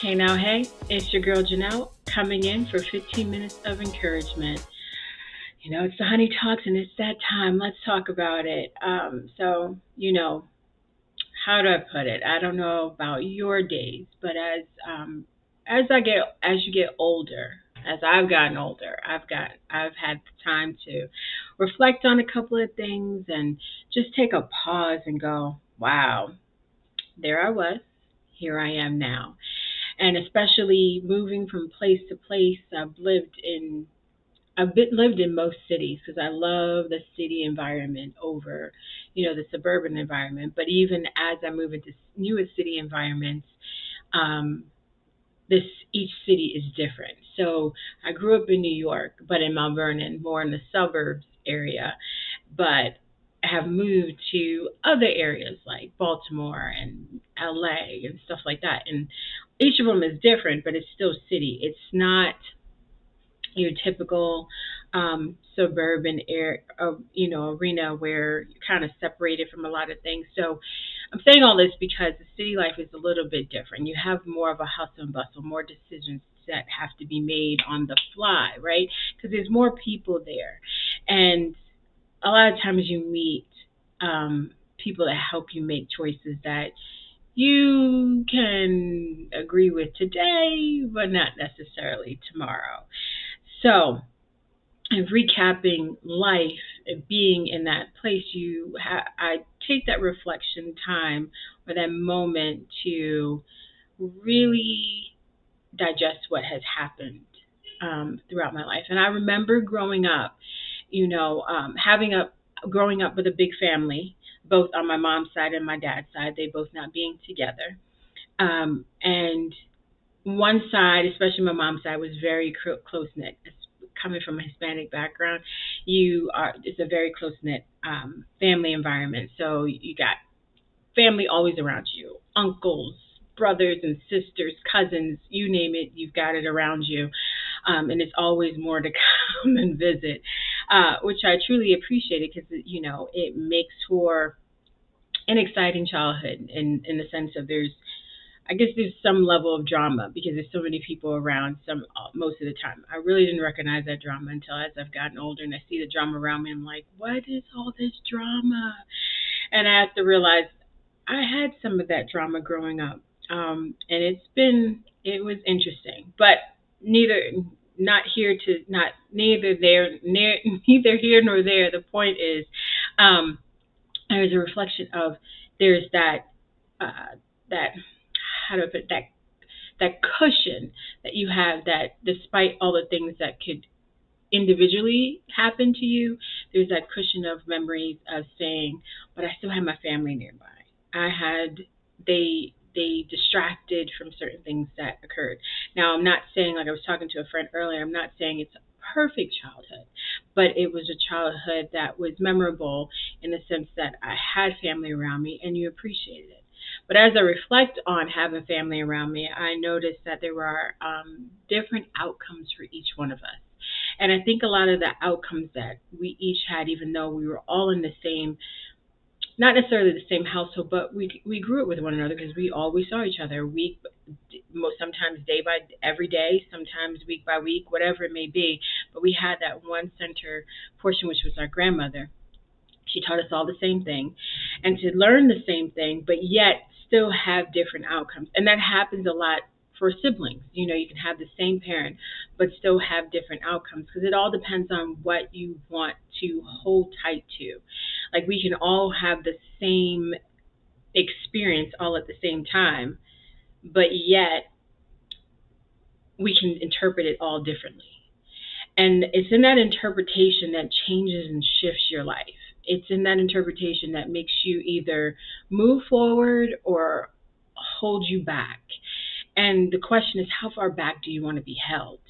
Hey now, hey, it's your girl Janelle coming in for 15 minutes of encouragement. It's the Honey Talks and it's that time. Let's talk about it. How do I put it? I don't know about your days, but as you get older, as I've gotten older, I've had time to reflect on a couple of things and just take a pause and go, wow, there I was, here I am now. And especially moving from place to place. I've lived in most cities because I love the city environment over, the suburban environment. But even as I move into newer city environments, um, this each city is different. So I grew up in New York, but in Mount Vernon, more in the suburbs area, but have moved to other areas like Baltimore and LA and stuff like that. And each of them is different, but it's still city. It's not your typical suburban arena where you're kind of separated from a lot of things. So I'm saying all this because the city life is a little bit different. You have more of a hustle and bustle, more decisions that have to be made on the fly, right? Because there's more people there, and a lot of times you meet people that help you make choices that you can agree with today, but not necessarily tomorrow. So, and recapping life and being in that place, I take that reflection time or that moment to really digest what has happened throughout my life. And I remember growing up, having a growing up with a big family, both on my mom's side and my dad's side, they both not being together. And one side, especially my mom's side, was very close knit. Coming from a Hispanic background, it's a very close knit family environment. So you got family always around you, uncles, brothers and sisters, cousins, you name it, you've got it around you. And it's always more to come and visit, which I truly appreciated because, it makes for an exciting childhood in the sense of I guess there's some level of drama because there's so many people around most of the time. I really didn't recognize that drama until as I've gotten older and I see the drama around me. I'm like, what is all this drama? And I have to realize I had some of that drama growing up, and it was interesting, but neither not here to not neither there near, neither here nor there. The point is, um, there's a reflection of there's that how to put that cushion that you have that despite all the things that could individually happen to you, there's that cushion of memories of saying, but I still had my family nearby. I had they distracted from certain things that occurred. Now I'm not saying, like I was talking to a friend earlier, I'm not saying it's a perfect childhood, but it was a childhood that was memorable in the sense that I had family around me and you appreciated it. But as I reflect on having family around me, I noticed that there were different outcomes for each one of us. And I think a lot of the outcomes that we each had, even though we were all in the same, not necessarily the same household, but we grew up with one another because we always saw each other most sometimes day by every day, sometimes week by week, whatever it may be. But we had that one center portion, which was our grandmother. She taught us all the same thing, and to learn the same thing, but yet still have different outcomes. And that happens a lot for siblings. You can have the same parent, but still have different outcomes because it all depends on what you want to hold tight to. Like we can all have the same experience all at the same time, but yet we can interpret it all differently. And it's in that interpretation that changes and shifts your life. It's in that interpretation that makes you either move forward or hold you back. And the question is, how far back do you want to be held?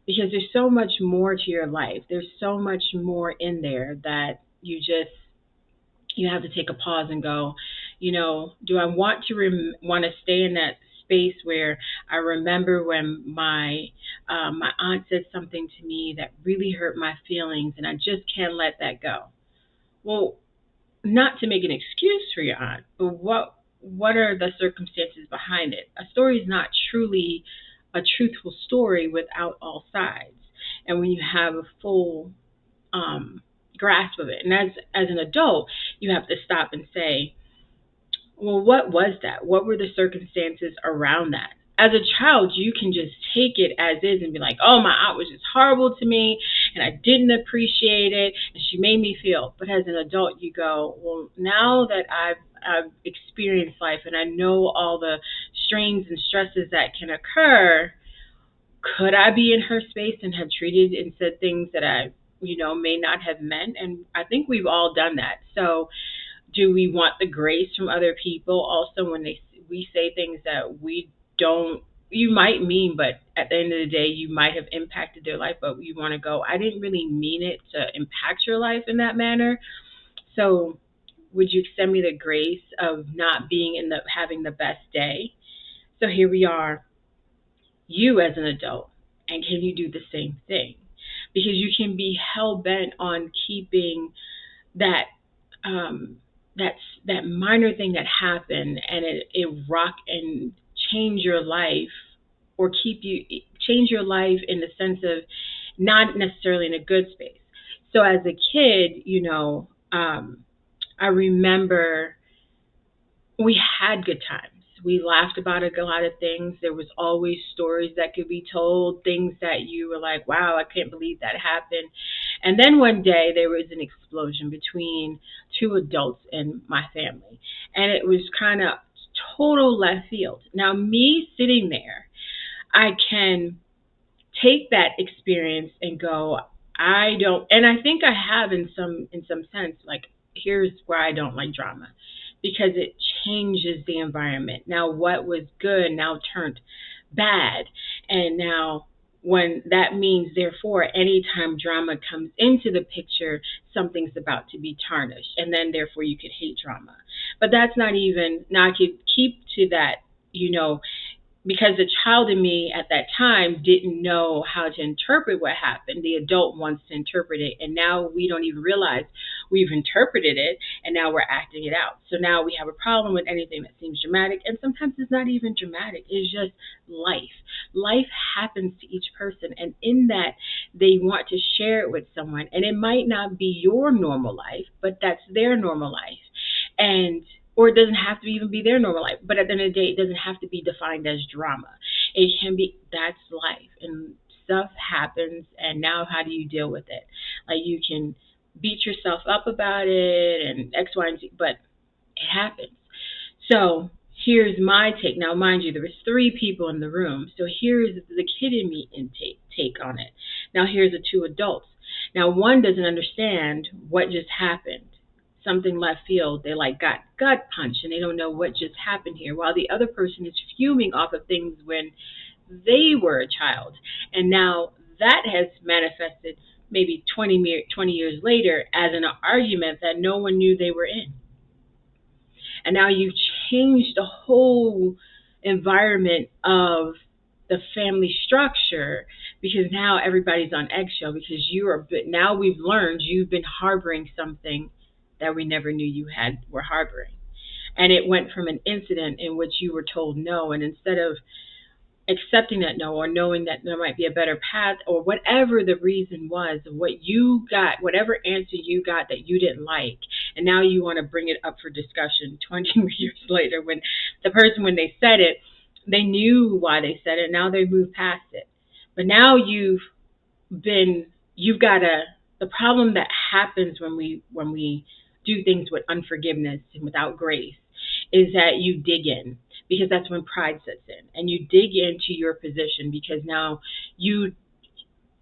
Because there's so much more to your life. There's so much more in there that you have to take a pause and go, do I want to stay in that space where I remember when my aunt said something to me that really hurt my feelings, and I just can't let that go. Well, not to make an excuse for your aunt, but what are the circumstances behind it. A story is not truly a truthful story without all sides. And when you have a full um, grasp of it, and as an adult, you have to stop and say, well, what was that? What were the circumstances around that? As a child, you can just take it as is and be like, oh, my aunt was just horrible to me and I didn't appreciate it and she made me feel. But as an adult, you go, well, now that I've experienced life and I know all the strains and stresses that can occur, could I be in her space and have treated and said things that I, may not have meant? And I think we've all done that. So do we want the grace from other people also when we say things that we don't you might mean, but at the end of the day you might have impacted their life, but you want to go, I didn't really mean it to impact your life in that manner. So would you extend me the grace of not being in the having the best day? So here we are, you as an adult, and can you do the same thing? Because you can be hell bent on keeping that that's that minor thing that happened, and it rock and change your life, or keep you change your life in the sense of not necessarily in a good space. So as a kid, I remember we had good times. We laughed about a lot of things. There was always stories that could be told, things that you were like, wow, I can't believe that happened. And then one day there was an explosion between two adults in my family. And it was kind of total left field. Now, me sitting there, I can take that experience and go, I don't, and I think I have in some sense, like, here's where I don't like drama, because it changes the environment. Now what was good now turned bad, and now when that means, therefore, anytime drama comes into the picture, something's about to be tarnished, and then therefore you could hate drama. But that's not even, now I could keep to that, you know because the child in me at that time didn't know how to interpret what happened. The adult wants to interpret it, and now we don't even realize we've interpreted it, and now we're acting it out. So now we have a problem with anything that seems dramatic, and sometimes it's not even dramatic. It's just life. Life happens to each person, and in that, they want to share it with someone, and it might not be your normal life, but that's their normal life. And or it doesn't have to even be their normal life. But at the end of the day, it doesn't have to be defined as drama. It can be, that's life, and stuff happens. And now, how do you deal with it? Like, you can beat yourself up about it and X, Y, and Z, but it happens. So here's my take. Now, mind you, there was three people in the room. So here's the kid in me take on it. Now here's the two adults. Now one doesn't understand what just happened. Something left field. They like got gut punch and they don't know what just happened here. While the other person is fuming off of things when they were a child. And now that has manifested maybe 20 years later as an argument that no one knew they were in. And now you've changed the whole environment of the family structure, because now everybody's on eggshell, because now we've learned you've been harboring something that we never knew you were harboring. And it went from an incident in which you were told no, and instead of accepting that no, or knowing that there might be a better path, or whatever the reason was, what you got, whatever answer you got that you didn't like, and now you want to bring it up for discussion 20 years later, when the person, when they said it, they knew why they said it. Now they moved past it. But now you've got the problem that happens when we do things with unforgiveness and without grace, is that you dig in, because that's when pride sets in, and you dig into your position, because now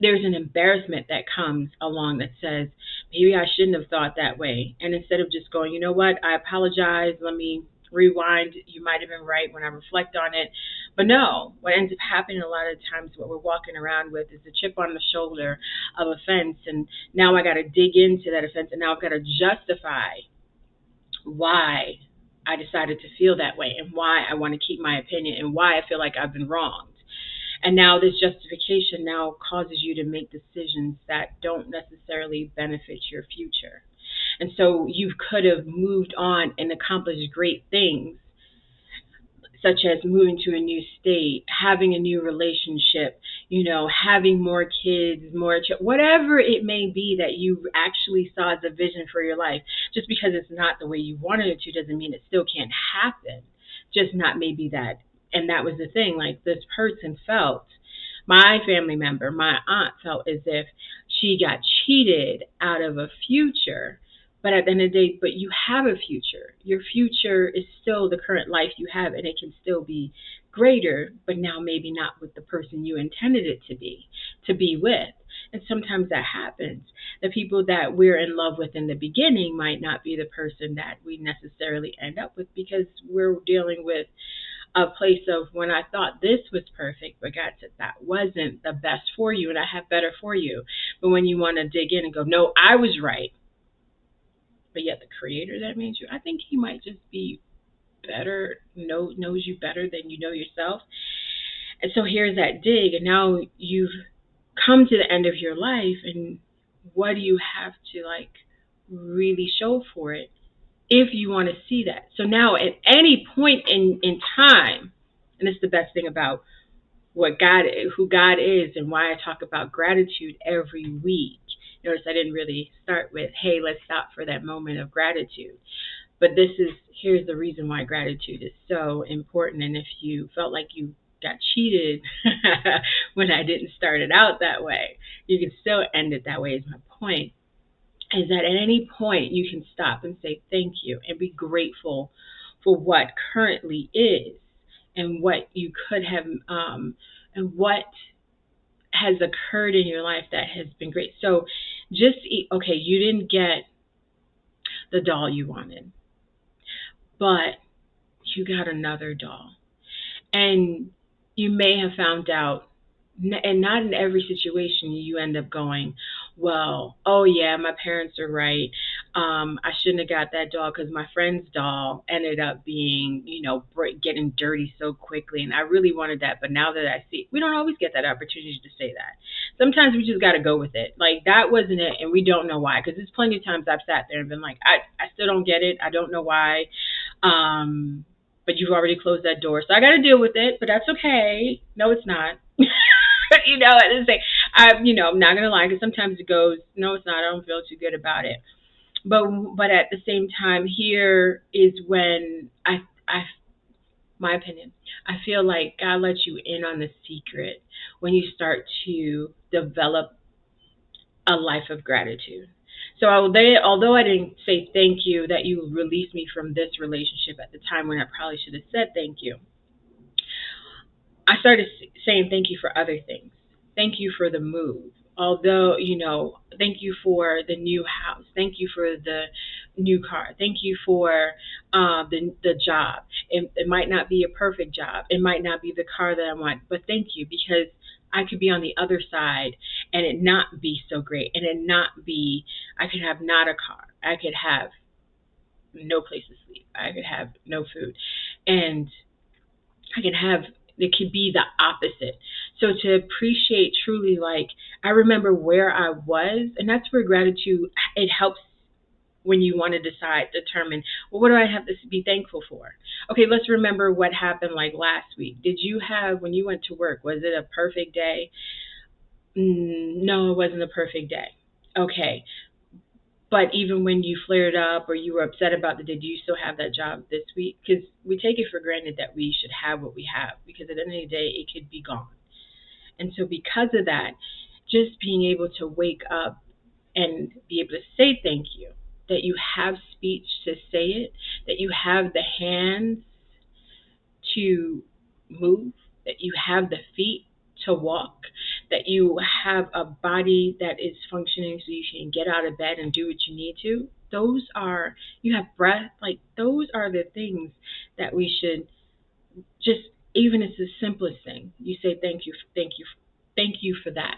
there's an embarrassment that comes along that says, maybe I shouldn't have thought that way. And instead of just going, you know what, I apologize, let me rewind, you might have been right when I reflect on it. But no, what ends up happening a lot of times, what we're walking around with, is a chip on the shoulder of offense, and now I got to dig into that offense, and now I've got to justify why I decided to feel that way, and why I want to keep my opinion, and why I feel like I've been wronged. And now this justification now causes you to make decisions that don't necessarily benefit your future. And so you could have moved on and accomplished great things such as moving to a new state, having a new relationship, having more kids, whatever it may be that you actually saw as a vision for your life. Just because it's not the way you wanted it to doesn't mean it still can't happen. Just not maybe that. And that was the thing. Like, this person felt, my family member, my aunt, felt as if she got cheated out of a future. But at the end of the day, but you have a future. Your future is still the current life you have, and it can still be greater, but now maybe not with the person you intended it to be with. And sometimes that happens. The people that we're in love with in the beginning might not be the person that we necessarily end up with, because we're dealing with a place of, when I thought this was perfect, but God said that wasn't the best for you, and I have better for you. But when you want to dig in and go, no, I was right, but yet the creator that made you, I think he might just be better, knows you better than you know yourself. And so here's that dig, and now you've come to the end of your life, and what do you have to really show for it if you want to see that? So now at any point in time, and it's the best thing about who God is, and why I talk about gratitude every week. Notice I didn't really start with, hey, let's stop for that moment of gratitude. But here's the reason why gratitude is so important. And if you felt like you got cheated when I didn't start it out that way, you can still end it that way, is my point. Is that at any point you can stop and say thank you and be grateful for what currently is, and what you could have, and what has occurred in your life that has been great. So okay, you didn't get the doll you wanted, but you got another doll. And you may have found out, and not in every situation you end up going, well, oh yeah, my parents are right. I shouldn't have got that doll because my friend's doll ended up being, getting dirty so quickly. And I really wanted that. But now that I see, we don't always get that opportunity to say that. Sometimes we just got to go with it. Like, that wasn't it. And we don't know why. Because there's plenty of times I've sat there and been like, I still don't get it. I don't know why. But you've already closed that door. So I got to deal with it. But that's okay. No, it's not. I'm not gonna lie, because sometimes it goes, no, it's not. I don't feel too good about it. But at the same time, here is when my opinion, I feel like God lets you in on the secret when you start to develop a life of gratitude. So although I didn't say thank you that you released me from this relationship at the time when I probably should have said thank you, I started saying thank you for other things. Thank you for the move. Although, thank you for the new house. Thank you for the new car. Thank you for the job. It might not be a perfect job. It might not be the car that I want, but thank you, because I could be on the other side and it not be so great. And I could have not a car. I could have no place to sleep. I could have no food. And it could be the opposite. So to appreciate truly, like, I remember where I was, and that's where gratitude, it helps when you want to determine, well, what do I have to be thankful for? Okay, let's remember what happened like last week. When you went to work, was it a perfect day? No, it wasn't a perfect day. Okay. But even when you flared up or you were upset about the day, do you still have that job this week? Because we take it for granted that we should have what we have, because at the end of the day, it could be gone. And so because of that, just being able to wake up and be able to say thank you, that you have speech to say it, that you have the hands to move, that you have the feet to walk, that you have a body that is functioning so you can get out of bed and do what you need to. You have breath, like, those are the things that we should just, even as the simplest thing, you say thank you, thank you, thank you for that.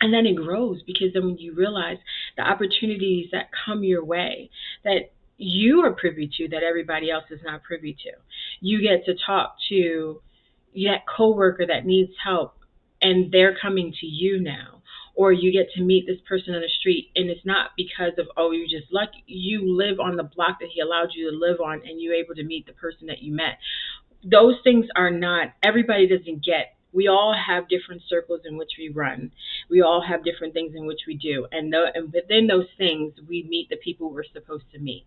And then it grows, because then when you realize the opportunities that come your way that you are privy to, that everybody else is not privy to. You get to talk to that coworker that needs help, and they're coming to you now. Or you get to meet this person on the street, and it's not because of, oh, you're just lucky. You live on the block that he allowed you to live on, and you're able to meet the person that you met. those things are not, everybody doesn't get. We all have different circles in which we run. We all have different things in which we do, and within those things, we meet the people we're supposed to meet,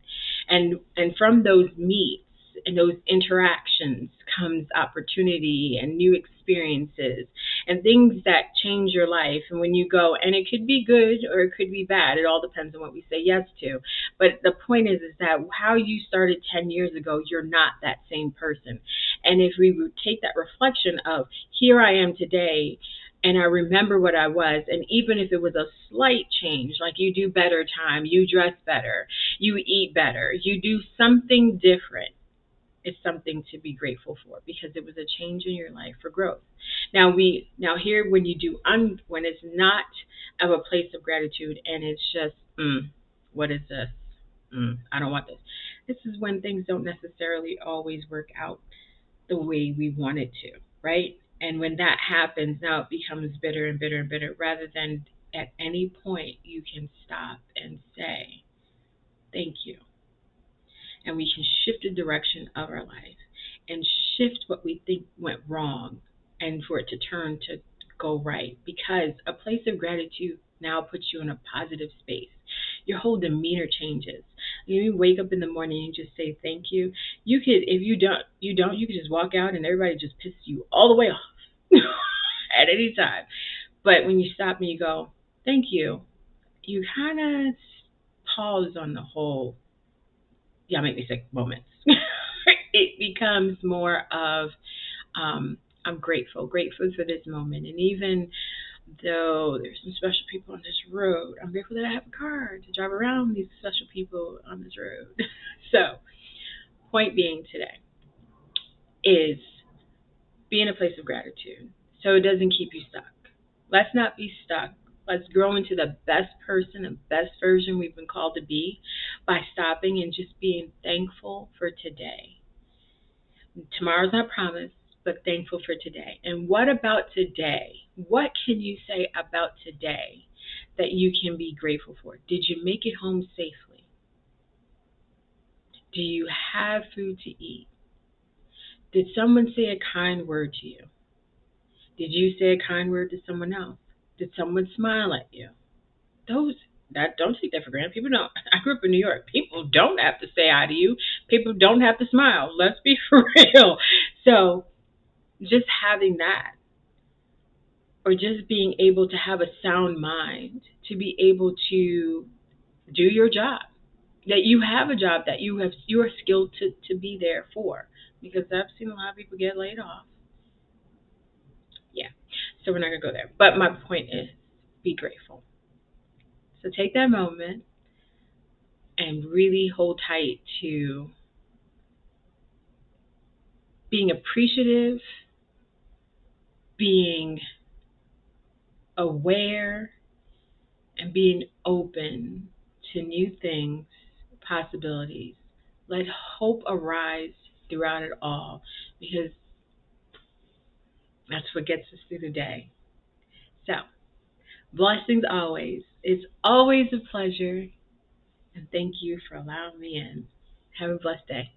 and from those meets and those interactions comes opportunity and new experiences and things that change your life. And when you go, and it could be good or it could be bad. It all depends on what we say yes to. But the point is that how you started 10 years ago, you're not that same person. And if we would take that reflection of here I am today, and I remember what I was, and even if it was a slight change, like you do better time, you dress better, you eat better, you do something different, it's something to be grateful for because it was a change in your life for growth. Now here when you do when it's not of a place of gratitude and it's just what is this? I don't want this. This is when things don't necessarily always work out the way we want it to, right? And when that happens, now it becomes bitter and bitter and bitter rather than at any point you can stop and say, thank you. And we can shift the direction of our life and shift what we think went wrong and for it to turn to go right because a place of gratitude now puts you in a positive space. Your whole demeanor changes. You wake up in the morning and you just say thank you. You could, if you could just walk out and everybody just pisses you all the way off at any time. But when you stop and you go thank you kind of pause on the whole y'all make me sick moments. It becomes more of I'm grateful for this moment. And even though there's some special people on this road, I'm grateful that I have a car to drive around these special people on this road. So, point being today is be in a place of gratitude so it doesn't keep you stuck. Let's not be stuck. Let's grow into the best person and best version we've been called to be by stopping and just being thankful for today. Tomorrow's not promised, but thankful for today. And what about today? What can you say about today that you can be grateful for? Did you make it home safely? Do you have food to eat? Did someone say a kind word to you? Did you say a kind word to someone else? Did someone smile at you? Those that don't take that for granted. People don't. I grew up in New York. People don't have to say hi to you. People don't have to smile. Let's be for real. So just having that, or just being able to have a sound mind, to be able to do your job, that you have a job that you are skilled to be there for. Because I've seen a lot of people get laid off. Yeah. So we're not gonna go there. But my point is be grateful. So take that moment and really hold tight to being appreciative, being aware, and being open to new things, possibilities. Let hope arise throughout it all because that's what gets us through the day. So, blessings always. It's always a pleasure, and thank you for allowing me in. Have a blessed day.